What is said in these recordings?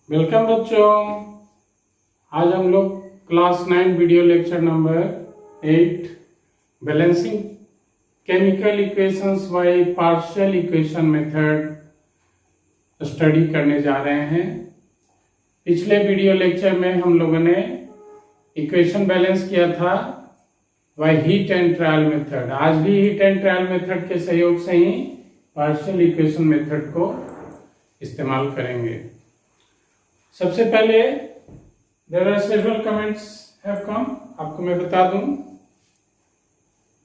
Welcome बच्चों। आज हम लोग class 9 video lecture number 8 balancing chemical equations by partial equation method study करने जा रहे हैं। पिछले वीडियो लेक्चर में हम लोगों ने इक्वेशन बैलेंस किया था by heat and trial method. आज भी हीट एंड ट्रायल मेथड के सहयोग से ही पार्शियल इक्वेशन मेथड को इस्तेमाल करेंगे। सबसे पहले there are several comments have come. आपको मैं बता दूं,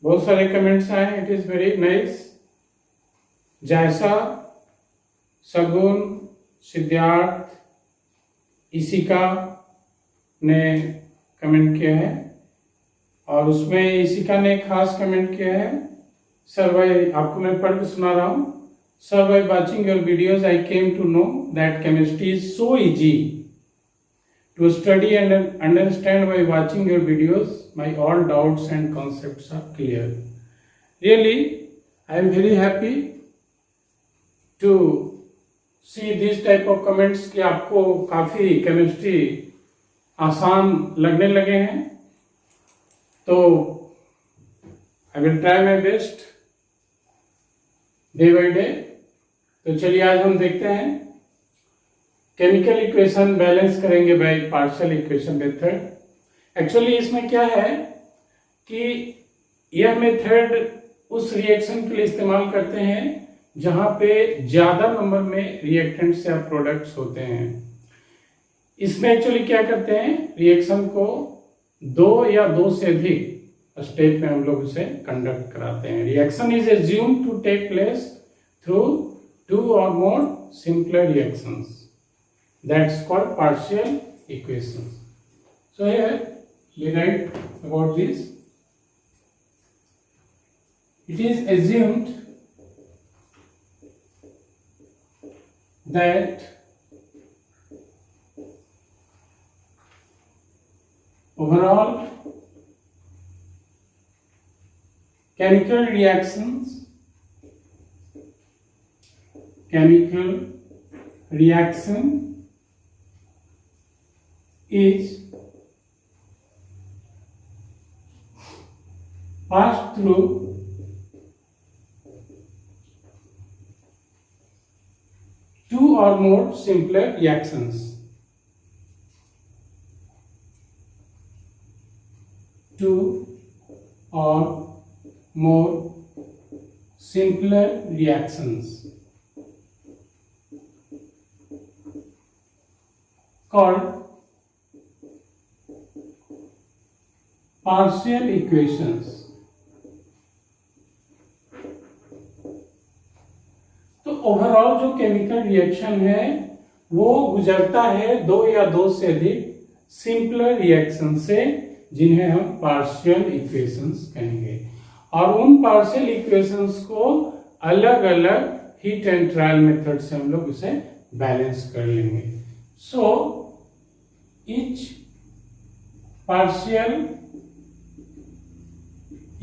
बहुत सारे कमेंट्स आए। It is very nice. Jaysa, Sagun, Siddharth, Ishika ने कमेंट किया है और उसमें इशिका ने खास कमेंट किया है, सर भाई आपको मैं पढ़ के सुना रहा हूं। Sir, by watching your videos, I came to know that chemistry is so easy to study and understand. By watching your videos, my all doubts and concepts are clear. Really, I am very happy to see this type of comments कि आपको काफी chemistry आसान लगने लगे हैं। तो I will try my best day by day. तो चलिए आज हम देखते हैं केमिकल इक्वेशन बैलेंस करेंगे by partial equation method. Actually इसमें क्या है कि यह मेथड उस रिएक्शन के लिए इस्तेमाल करते हैं जहां पे ज्यादा नंबर में रिएक्टेंट्स या प्रोडक्ट्स होते हैं। इसमें एक्चुअली क्या करते हैं, रिएक्शन को दो या दो से अधिक स्टेप में हम लोग उसे कंडक्ट कराते हैं। Reaction is assumed to take place through two or more simpler reactions. That's called partial equations. So here we write about this. It is assumed that overall chemical reaction is passed through two or more simpler reactions. Two or more simpler reactions called partial equations. तो overall जो chemical reaction है वो गुजरता है दो या दो से अधिक सिंपलर रिएक्शन से, जिन्हें हम पार्शियल इक्वेशंस कहेंगे। और उन पार्शियल इक्वेशंस को अलग अलग हीट एंड ट्रायल मेथड से हम लोग उसे बैलेंस कर लेंगे। So each partial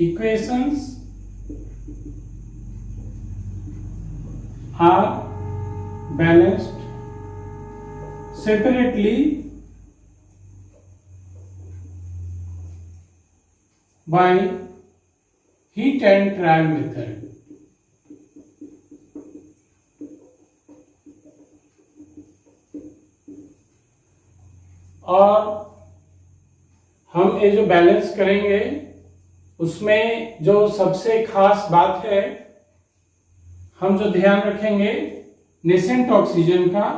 equations are balanced separately by heat and trial method. और हम ये जो बैलेंस करेंगे उसमें जो सबसे खास बात है, हम जो ध्यान रखेंगे नेसेंट ऑक्सीजन का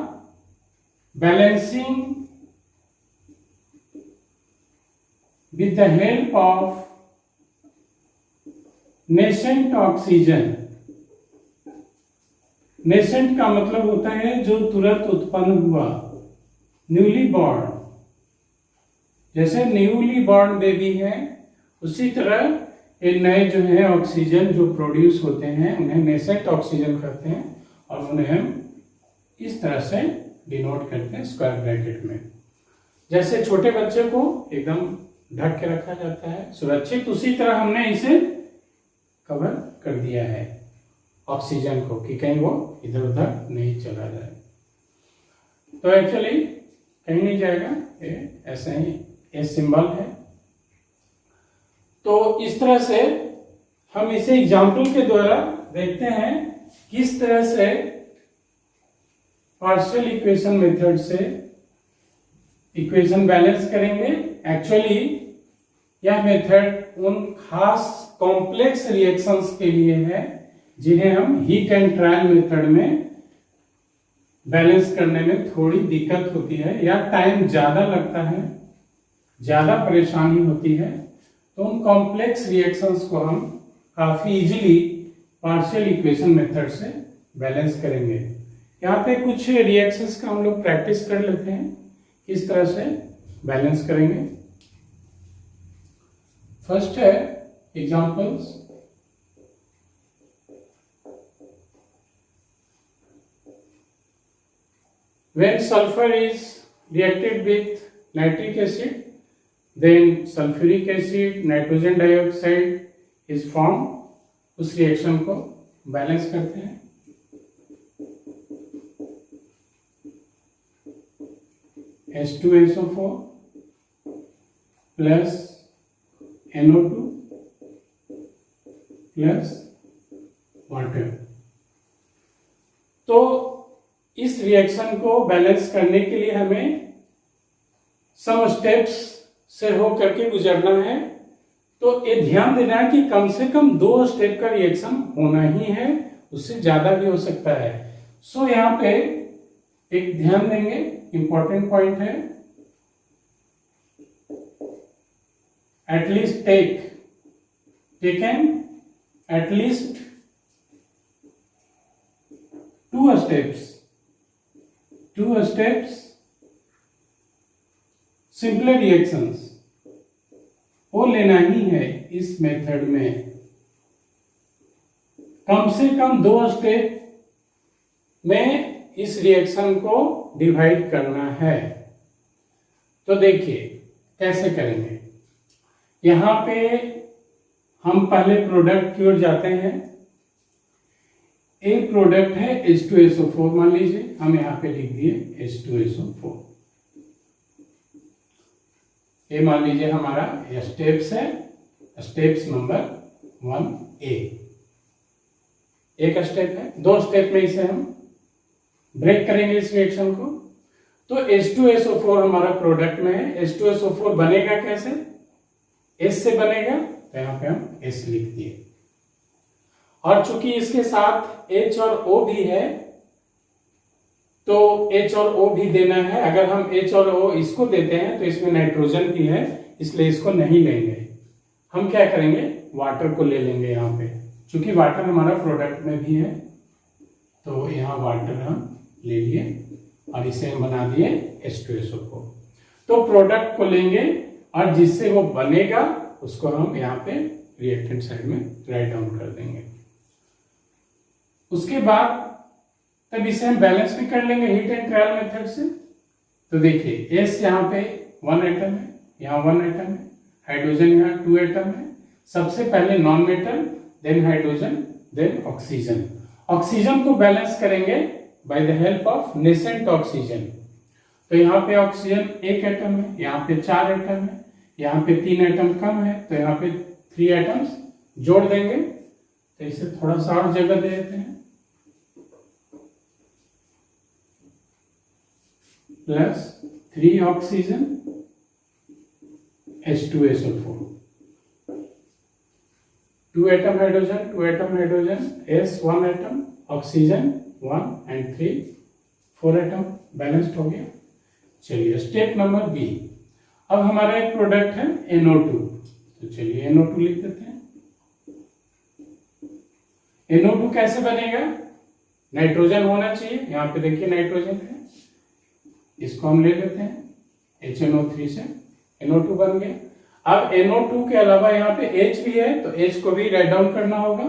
balancing with the help of nascent oxygen. Nascent का मतलब होता है जो तुरंत उत्पन्न हुआ, न्यूली बॉर्न। जैसे न्यूली बॉर्न बेबी है, उसी तरह ये नए जो है ऑक्सीजन जो प्रोड्यूस होते हैं उन्हें नेसेंट ऑक्सीजन कहते हैं और उन्हें हम इस तरह से डिनोट करते हैं स्क्वायर ब्रैकेट में। जैसे छोटे बच्चे को एकदम ढक के रखा जाता है सुरक्षित, उसी तरह हमने इसे कवर कर दिया है ऑक्सीजन को कि कहीं वो इधर उधर नहीं चला जाए। तो एक्चुअली कहीं नहीं जाएगा, ये ऐसा ही एस सिंबल है। तो इस तरह से हम इसे एग्जाम्पल के द्वारा देखते हैं किस तरह से पार्शियल इक्वेशन मेथड से इक्वेशन बैलेंस करेंगे। एक्चुअली यह मेथड उन खास कॉम्प्लेक्स रिएक्शंस के लिए है जिन्हें हम हीट एंड ट्रायल मेथड में बैलेंस करने में थोड़ी दिक्कत होती है या टाइम ज्यादा लगता है, ज्यादा परेशानी होती है। तो उन कॉम्प्लेक्स रिएक्शंस को हम काफी इजीली पार्शियल इक्वेशन मेथड से बैलेंस करेंगे। यहाँ पे कुछ रिएक्शंस का हम लोग प्रैक्टिस कर लेते हैं किस तरह से बैलेंस करेंगे। फर्स्ट है examples. When sulfur is reacted with nitric acid, then sulfuric acid, nitrogen dioxide is formed। उस रिएक्शन को बैलेंस करते हैं। H2SO4 plus NO2 plus water. तो इस रिएक्शन को बैलेंस करने के लिए हमें सम स्टेप्स से हो करके गुजरना है। तो ये ध्यान देना है कि कम से कम 2 स्टेप का रिएक्शन होना ही है, उससे ज्यादा भी हो सकता है। सो यहाँ पे एक ध्यान देंगे, इंपॉर्टेंट पॉइंट है, at least taken at least 2 steps simple reactions वो लेना ही है। इस मेथड में कम से कम 2 स्टेप में इस रिएक्शन को डिवाइड करना है। तो देखिए कैसे करेंगे। यहां पे हम पहले प्रोडक्ट की ओर जाते हैं। एक प्रोडक्ट है H2SO4 मान लीजिए, हम यहां पे लिख दिए H2SO4। ये मान लीजिए हमारा स्टेप्स है, स्टेप्स नंबर 1A। एक स्टेप है, 2 स्टेप में इसे हम ब्रेक करेंगे इस रिएक्शन को। तो H2SO4 हमारा प्रोडक्ट में है। H2SO4 बनेगा कैसे? S से बनेगा, तो यहां पे हम S लिख दिए। और चूंकि इसके साथ H और O भी है तो H और O भी देना है। अगर हम H और O इसको देते हैं तो इसमें नाइट्रोजन भी है, इसलिए इसको नहीं लेंगे। हम क्या करेंगे, वाटर को ले लेंगे यहाँ पे। चूंकि वाटर हमारा प्रोडक्ट में भी है तो यहाँ वाटर हम ले लिए और इसे हम बना दिए H2SO4। तो प्रोडक्ट को लेंगे और जिससे वो बनेगा उसको हम यहाँ पे रिएक्टेंट साइड में राइट डाउन कर देंगे। उसके बाद तब इसे हम बैलेंस भी कर लेंगे हीट एंड ट्रायल मेथड से। तो देखिए S यहाँ पे 1 एटम है, यहाँ 1 एटम है, हाइड्रोजन यहाँ 2 एटम है। सबसे पहले non metal, then hydrogen, then oxygen. Oxygen को बैलेंस करेंगे by the help of nascent oxygen. तो यहाँ पे ऑक्सीजन 1 एटम है, यहाँ पे 4 एटम है, यहाँ पे 3 एटम कम है, तो यहाँ पे 3 एटम्स जोड़ देंगे। तो इसे थोड़ा सा और जगह दे देते हैं, plus 3 oxygen H2SO4, 2 atom hydrogen, S 1 atom, oxygen 1 and 3 4 atom balanced हो गया। चलिए स्टेप नंबर B। अब हमारा एक प्रोडक्ट है NO2, तो चलिए NO2 लिख देते हैं। NO2 कैसे बनेगा, नाइट्रोजन होना चाहिए। यहाँ पे देखिए नाइट्रोजन है, इसको हम ले लेते हैं HNO3 से, NO2 बन गया। अब NO2 के अलावा यहाँ पे H भी है, तो H को भी राइट डाउन करना होगा।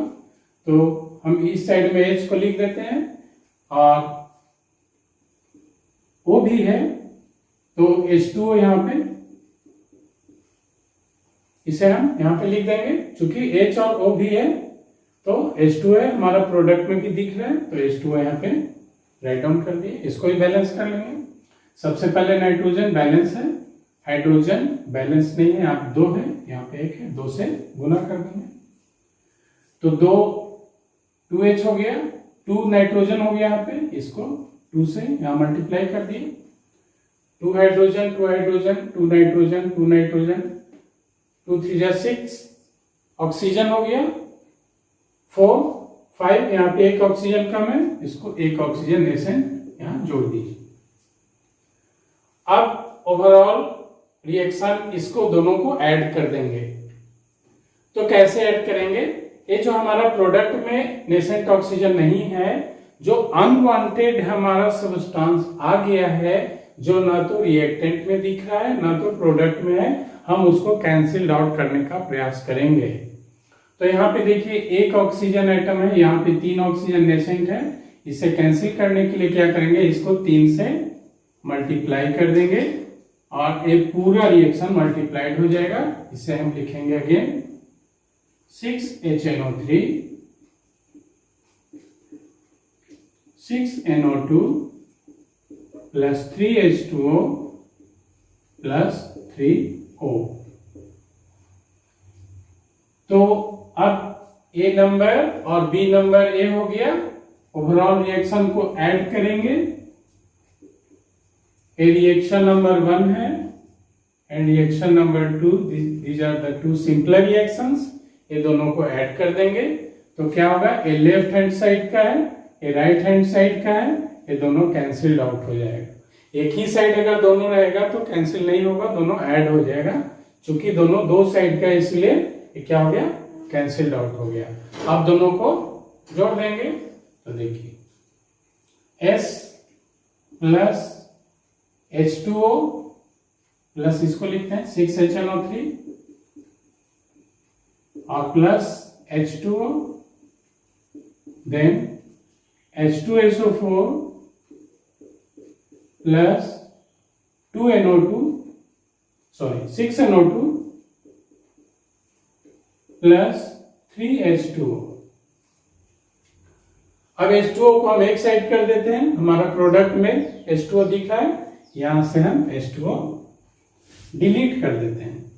तो हम इस साइड में H को लिख देते हैं और O भी है, तो H2O यहाँ पे, इसे हम यहाँ पे लिख देंगे। चूंकि H और O भी है तो H2 है, हमारा प्रोडक्ट में भी दिख रहा है, तो H2 यहाँ पे राइट डाउन कर दिए। इसको भी बैलेंस कर लेंगे। सबसे पहले नाइट्रोजन बैलेंस है, हाइड्रोजन बैलेंस नहीं है, यहाँ 2 है, यहाँ पे 1 है, 2 से गुना कर देंगे तो 2 2H हो गया, 2 नाइट्रोजन हो गया यहाँ पे, इसको 2 से यहाँ मल्टीप्लाई कर दिए, 2 हाइड्रोजन 2 हाइड्रोजन 2 नाइट्रोजन 2 नाइट्रोजन 2 3 जा 6, ऑक्सीजन हो गया 4 5, यहाँ पे 1 ऑक्सीजन कम है, इसको 1 ऑक्सीजन नेसेंट यहाँ जोड़ दीजिए। अब ओवरऑल रिएक्शन इसको दोनों को ऐड कर देंगे। तो कैसे ऐड करेंगे? ये जो हमारा प्रोडक्ट में नेसेंट ऑक्सीजन नहीं है, जो अनवांटेड हमारा सब्सटेंस आ गया है, जो ना तो रिएक्टेंट में दिख रहा है ना तो प्रोडक्ट में है, हम उसको कैंसिल आउट करने का प्रयास करेंगे। तो यहाँ पे देखिए 1 ऑक्सीजन एटम है, यहाँ पे 3 ऑक्सीजन नेसेंट है, इसे कैंसिल करने के लिए क्या करेंगे, इसको 3 से मल्टीप्लाई कर देंगे और एक पूरा रिएक्शन मल्टीप्लाइड हो जाएगा। इसे हम लिखेंगे again 6HNO3 6NO2 plus 3H2O plus 3O। तो अब A नंबर और B नंबर A हो गया, ओवरऑल रिएक्शन को ऐड करेंगे। A रिएक्शन नंबर 1 है and reaction number 2, these are the 2 simpler reactions. ये दोनों को ऐड कर देंगे तो क्या होगा, ये लेफ्ट हैंड साइड का है, ये राइट हैंड साइड का है, ये दोनों कैंसिल्ड आउट हो जाएगा। एक ही साइड अगर दोनों रहेगा तो कैंसिल नहीं होगा, दोनों ऐड हो जाएगा। चूंकि दोनों 2 साइड का इसलिए ये क्या हो गया, कैंसिल्ड आउट हो गया। अब दोनों को जोड़ देंगे तो देखिए S प्लस H2O प्लस इसको लिखते हैं 6HNO3 और plus H2O, then H2SO4 plus 6NO2 plus 3H2O। अब H2O को हम एक साइड कर देते हैं, हमारा प्रोडक्ट में H2O दिख रहा है, यहां से हम H2O डिलीट कर देते हैं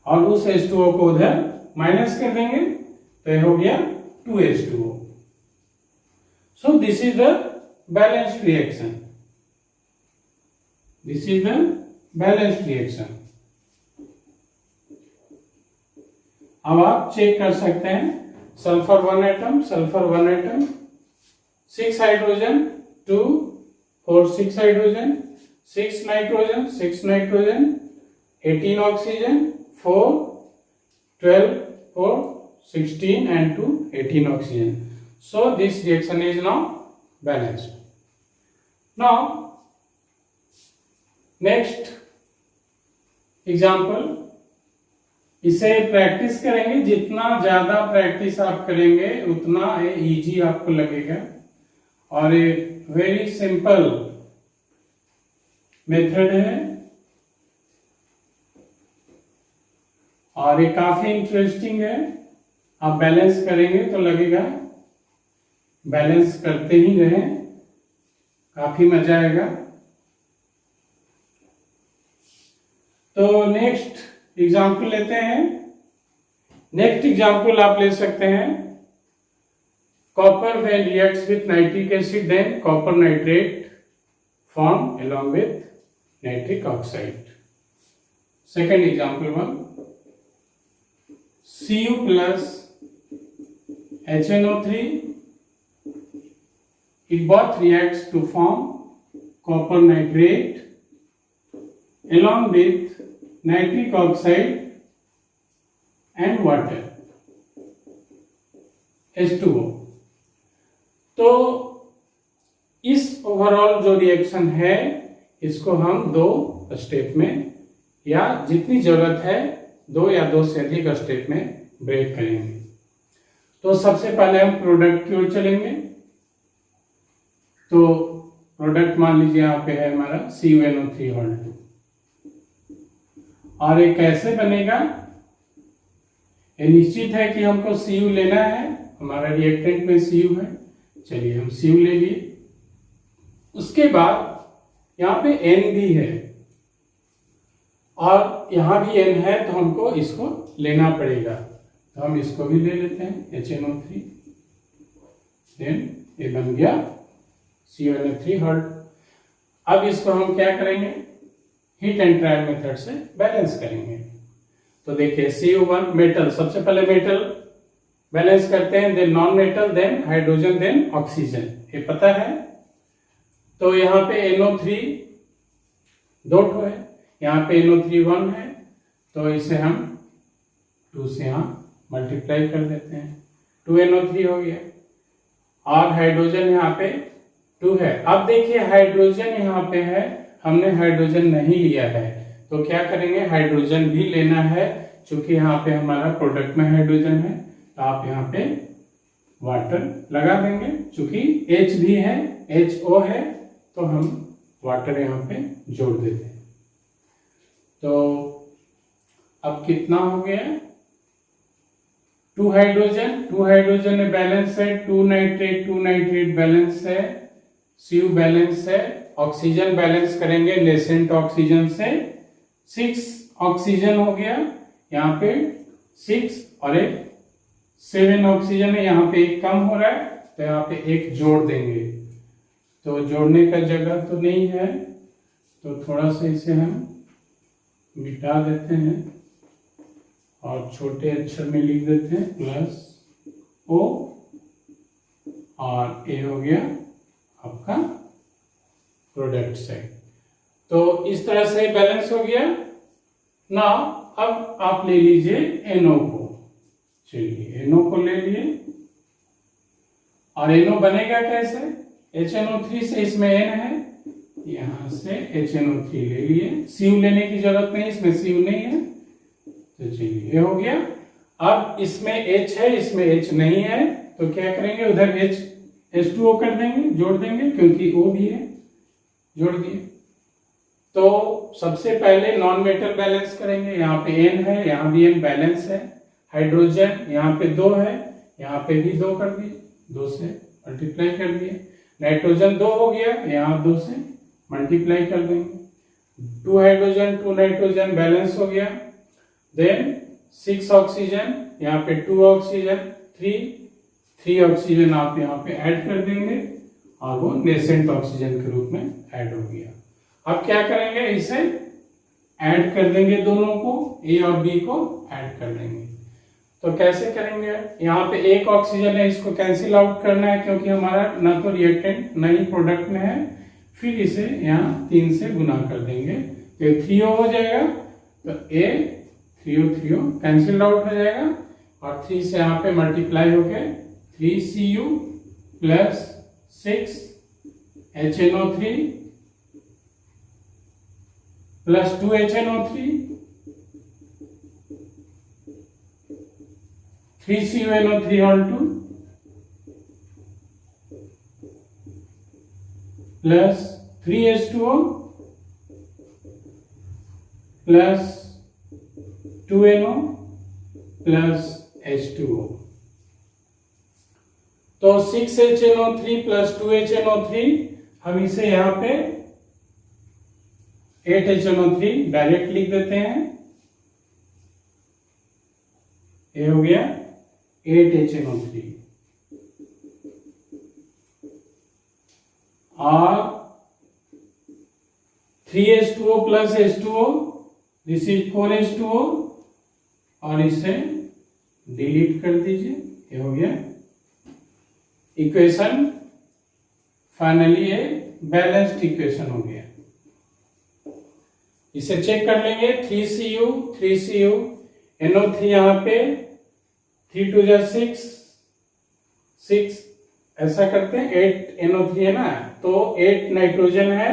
और उस H2O को उधर माइनस कर देंगे तो यह हो गया 2H2O। So this is the balanced reaction, this is the balanced reaction. अब आप चेक कर सकते हैं, sulphur 1 atom 6 hydrogen 2 4 6 hydrogen 6 nitrogen 18 oxygen 4 12 4 16 and 2 18 oxygen. So this reaction is now balanced. Now next example, इसे प्रैक्टिस करेंगे, जितना ज्यादा practice आप करेंगे उतना इजी आपको लगेगा और ये वेरी सिंपल मेथड है और ये काफी इंटरेस्टिंग है। आप बैलेंस करेंगे तो लगेगा बैलेंस करते ही रहें, काफी मजा आएगा। तो नेक्स्ट एग्जाम्पल लेते हैं। नेक्स्ट एग्जाम्पल आप ले सकते हैं, copper when reacts with nitric acid than copper nitrate form along with nitric oxide. Second example 1, Cu plus HNO3, it both reacts to form copper nitrate along with nitric oxide and water H2O। तो इस overall जो reaction है इसको हम 2 step में या जितनी जरूरत है 2 या 2 से अधिक स्टेप में ब्रेक करेंगे। तो सबसे पहले हम प्रोडक्ट की ओर चलेंगे। तो प्रोडक्ट मान लीजिए यहाँ पे है हमारा CuNO3 और ये कैसे बनेगा, ये निश्चित है कि हमको Cu लेना है, हमारा रिएक्टेंट में Cu है, चलिए हम Cu ले लिए। उसके बाद यहाँ पे N भी है और यहाँ भी N है, तो हमको इसको लेना पड़ेगा। तो हम इसको भी ले लेते हैं HNO3, देन ये बन गया CuNO3 हर्ट। अब इसको हम क्या करेंगे, हीट एंड ट्रायल मेथड से बैलेंस करेंगे। तो देखिए Cu1 मेटल, सबसे पहले मेटल बैलेंस करते हैं, then non metal, then hydrogen, then oxygen, ये पता है। तो यहाँ पे NO3 दो ठो है, यहाँ पे NO3 1 है, तो इसे हम 2 से यहाँ मल्टीप्लाई कर देते हैं, 2NO3 हो गया। और हाइड्रोजन यहाँ पे 2 है। अब देखिए हाइड्रोजन यहाँ पे है, हमने हाइड्रोजन नहीं लिया है, तो क्या करेंगे, हाइड्रोजन भी लेना है। चूंकि यहाँ पे हमारा प्रोडक्ट में हाइड्रोजन है, तो आप यहाँ पे वाटर लगा देंगे। चूंकि H भी है, HO है, तो हम वाटर यहाँ पे जोड़ देते हैं। तो अब कितना हो गया, 2 हाइड्रोजन में बैलेंस है, 2 नाइट्रेट बैलेंस है, Cu बैलेंस है, ऑक्सीजन बैलेंस करेंगे नेसेंट ऑक्सीजन से, 6 ऑक्सीजन हो गया, यहाँ पे 6 और एक 7 ऑक्सीजन है, यहाँ पे एक कम हो रहा है, तो यहाँ पे एक जोड़ देंगे। तो जोड़ने का जगह तो नहीं है, तो थोड़ा सा इसे हम मिटा देते हैं और छोटे अक्षर में लिख देते हैं +O, और ये हो गया आपका प्रोडक्ट साइड। तो इस तरह से बैलेंस हो गया ना। अब आप ले लीजिए NO को, चलिए NO को ले लिए, और NO बनेगा कैसे, HNO3 से, इसमें N है, यहां से HNO3 ले लिए, Cu लेने की जरूरत नहीं, इसमें Cu नहीं है, तो चलिए ये हो गया। अब इसमें H है, इसमें H नहीं है, तो क्या करेंगे, उधर H2O कर देंगे, जोड़ देंगे, क्योंकि O भी है, जोड़ दिए। तो सबसे पहले नॉन मेटल बैलेंस करेंगे, यहाँ पे N है, यहाँ भी N बैलेंस है। हाइड्रोजन यहाँ पे 2 है, यहाँ पे भी 2 कर दिए, 2 से मल्टीप्लाई कर दिए। नाइट्रोजन 2 हो गया, यहाँ 2 से मल्टीप्लाई कर देंगे। 2 हाइड्रोजन 2 नाइट्रोजन बैलेंस हो गया, देन 6 ऑक्सीजन, यहाँ पे 2 ऑक्सीजन, 3 ऑक्सीजन आप यहाँ पे ऐड कर देंगे, और वो नेसेंट ऑक्सीजन के रूप में ऐड हो गया। अब क्या करेंगे, इसे ऐड कर देंगे, दोनों को A और B को ऐड कर देंगे। तो कैसे करेंगे, यहाँ पे एक ऑक्सीजन है, इसको कैंसिल आउट करना है, क्योंकि हमारा ना तो रिएक्टेंट ना ही प्रोडक्ट में है। फिर इसे यहाँ 3 से गुना कर देंगे, तो 3O हो जाएगा, तो A 3O कैंसिल आउट हो जाएगा, और 3 से यहाँ पे मल्टीप्लाई होके 3Cu plus 6 HNO3 plus 2 HNO3 3CuNO3 all 2 plus 3H2O plus 2NO plus H2O। तो 6HNO3 प्लस 2HNO3, हम इसे यहाँ पे 8HNO3 डायरेक्ट लिख देते हैं, ये हो गया 8HNO3, और 3H2O plus H2O, this is 4H2O, और इसे डिलीट कर दीजिए, ये हो गया इक्वेशन। फाइनली ये बैलेंस्ड इक्वेशन हो गया। इसे चेक कर लेंगे, 3Cu NO3 यहाँ पे 3 2 6 6, ऐसा करते हैं, 8 NO3 है ना, तो 8 नाइट्रोजन है,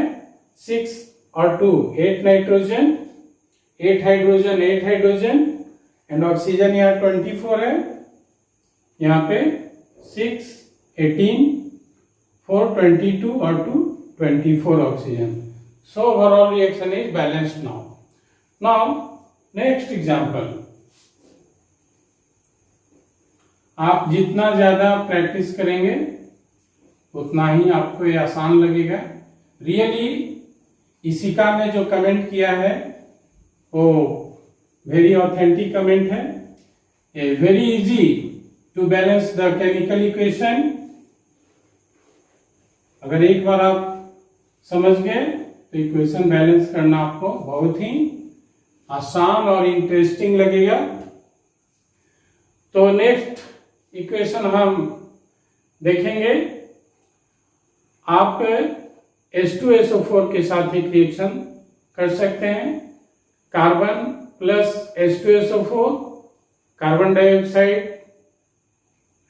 6 और 2 8 नाइट्रोजन, 8 हाइड्रोजन एंड ऑक्सीजन यहाँ 24 है, यहाँ पे 6 18 4 22 और 2 24 oxygen. So overall reaction is balanced now. Now next example. आप जितना ज्यादा प्रैक्टिस करेंगे उतना ही आपको ये आसान लगेगा। रियली इशिका ने जो कमेंट किया है वो वेरी ऑथेंटिक कमेंट है। Very easy to balance the chemical equation. अगर एक बार आप समझ गए तो इक्वेशन बैलेंस करना आपको बहुत ही आसान और इंटरेस्टिंग लगेगा। तो नेक्स्ट इक्वेशन हम देखेंगे। आप H2SO4 के साथ एक रिएक्शन कर सकते हैं। Carbon plus H2SO4, carbon dioxide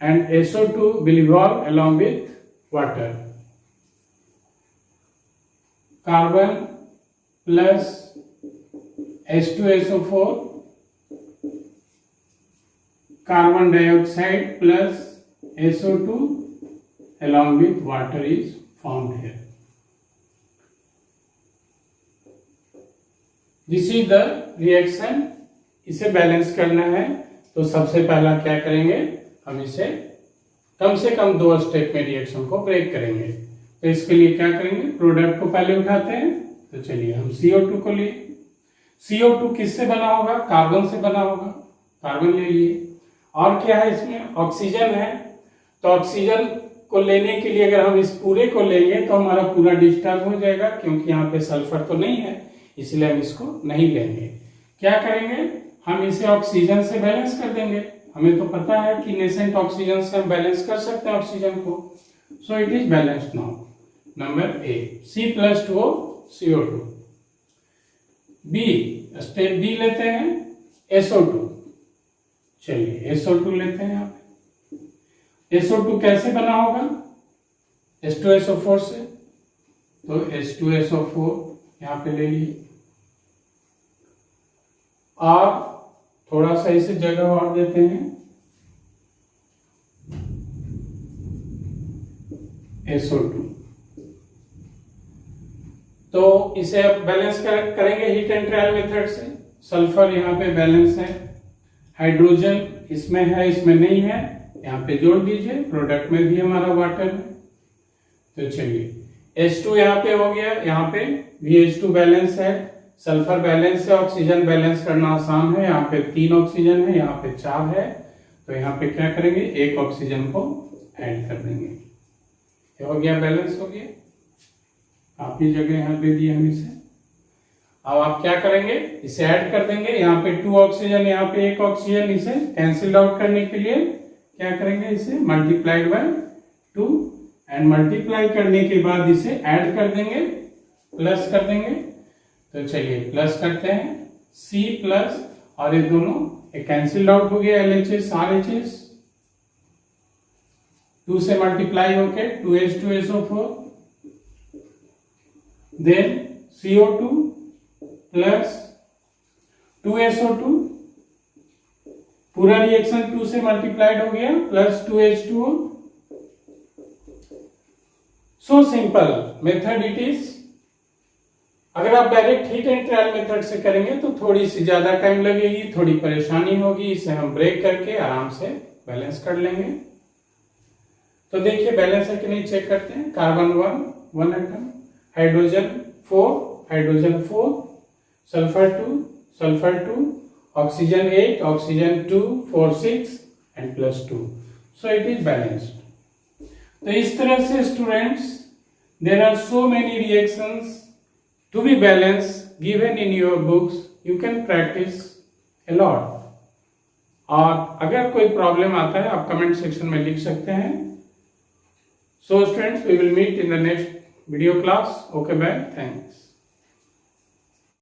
and SO2 will evolve along with water. Carbon plus H2SO4, carbon dioxide plus SO2 along with water is formed here. This is the reaction. इसे balance करना है तो सबसे पहला क्या करेंगे, हम इसे कम से कम 2 स्टेप में रिएक्शन को ब्रेक करेंगे। तो इसके लिए क्या करेंगे, प्रोडक्ट को पहले उठाते हैं। तो चलिए हम CO2 को लिए। CO2 किससे बना होगा, कार्बन से बना होगा। कार्बन ले लिए। और क्या है इसमें, ऑक्सीजन है। तो ऑक्सीजन को लेने के लिए अगर हम इस पूरे को लेंगे तो हमारा पूरा डिस्टर्ब हो जाएगा, क्योंकि यहाँ पे सल्फर तो नहीं है, इसलिए हम इसको नहीं लेंगे। क्या करेंगे, हम इसे ऑक्सीजन से बैलेंस कर देंगे। हमें तो पता है कि नेसेंट ऑक्सीजन से हम बैलेंस कर सकते हैं ऑक्सीजन को। So it is balanced now. Number A, C+2O CO2। B, step B लेते हैं SO2। चलिए SO2 लेते हैं। यहाँ पे SO2 कैसे बना होगा, H2SO4 से। तो H2SO4 यहाँ पे ले लिए और थोड़ा सा इसे जगह और देते हैं SO2। तो इसे अब बैलेंस करेंगे हीट एंड ट्रायल मेथड से। सल्फर यहाँ पे बैलेंस है, हाइड्रोजन इसमें है, इसमें नहीं है, यहाँ पे जोड़ दीजिए। प्रोडक्ट में भी हमारा वाटर है। तो चलिए H2 यहाँ पे हो गया, यहाँ पे भी H2 बैलेंस है, सल्फर बैलेंस है। ऑक्सीजन बैलेंस करना आसान है। यहाँ पे 3 ऑक्सीजन है, यहाँ पे 4 है। तो यहाँ पे क्या करेंगे, 1 ऑक्सीजन को ऐड कर देंगे। क्या हो गया, बैलेंस हो गया। काफी जगह यहाँ दे दी हम इसे। अब आप क्या करेंगे, इसे ऐड कर देंगे। यहाँ पे 2 ऑक्सीजन, यहाँ पे 1 ऑक्सीजन। इसे कैंसिल आउट करने के लिए क्या करेंगे, इसे मल्टीप्लाइड बाय 2 एंड मल्टीप्लाई करने के बाद इसे ऐड कर देंगे, प्लस कर देंगे। तो चलिए प्लस करते हैं, C प्लस और ये दोनों कैंसिल आउट हो गया, LHS RHS 2 से मल्टीप्लाई होके 2H2SO4, then CO2 plus 2SO2, पूरा रिएक्शन 2 से मल्टीप्लाइड हो गया, plus 2H2O। So simple method it is. अगर आप direct heat and trial method से करेंगे तो थोड़ी सी ज्यादा टाइम लगेगी, थोड़ी परेशानी होगी। इसे हम ब्रेक करके आराम से बैलेंस कर लेंगे। तो देखिए बैलेंस है कि नहीं चेक करते हैं। Carbon 1 atom, hydrogen 4, sulphur 2, oxygen 8, oxygen 2, 4, 6 and plus 2। So it is balanced. तो इस तरह से students, there are so many reactions to be balanced given in your books. You can practice a lot. और अगर कोई problem आता है आप कमेंट सेक्शन में लिख सकते हैं। So students, we will meet in the next video class. Okay, bye. Thanks.